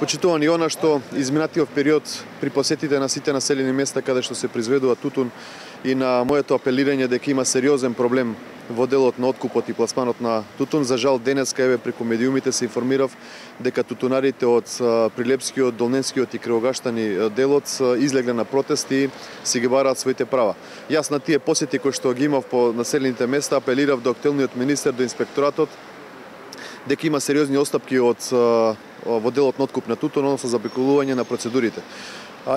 Почитувани, она што изминатиот период при посетите на сите населени места каде што се произведува тутун и на моето апелирање дека има сериозен проблем во делот на откупот и пласманот на тутун, за жал денеска еве преку медиумите се информирав дека тутунарите од Прилепскиот, Долненскиот и Кревогаштани делот излегле на протести и си ги бараат своите права. Јас на тие посети кои што ги имав по населените места апелирав до актуелниот министер, до инспекторатот, дека има сериозни отстапки во делот на откуп на тутун, односно забрикулување на процедурите.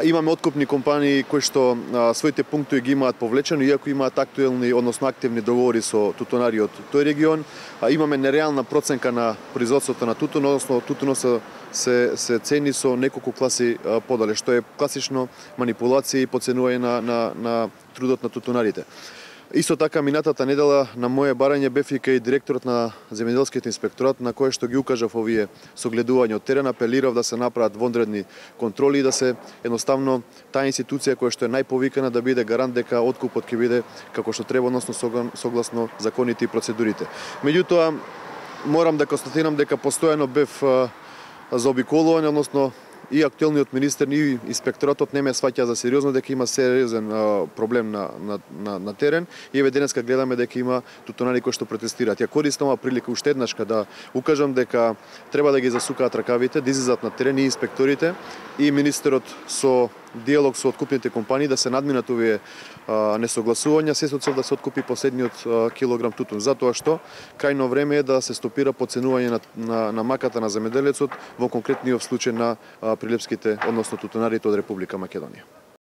Имаме откупни компании кои што своите пунктови ги имаат повлечено, иако имаат актуелни, односно активни договори со тутунари од тој регион. Имаме нереална проценка на производството на тутун, односно тутунот се цени со неколку класи подале, што е класично манипулација и поценување на трудот на тутунарите. Исто така, минатата недела на моје барање бев и кај директорот на земјоделскиот инспекторат, на кој што ги укажав овие согледувања од терен, апелирав да се направат вонредни контроли и да се едноставно таа институција која што е најповикана да биде гарант дека откупот ќе биде како што треба, односно согласно законите и процедурите. Меѓутоа, морам да констатирам дека постојано бев заобиколуван, односно и актуелниот министер и инспекторатот не ме сваќа за сериозно дека има сериозен проблем на терен и еве денеска гледаме дека има тутунари кои што протестираат. Ја користам оваа прилика уште еднашка да укажам дека треба да ги засукаат ракавите, да излезат на терен и инспекторите и министерот со диалог со откупните компании да се надминат овие несогласувања, се со цел да се откупи последниот килограм тутун. Затоа што крајно време е да се стопира поценување на маката на земјоделецот во конкретниот случај на прилепските, односно тутунарите од Република Македонија.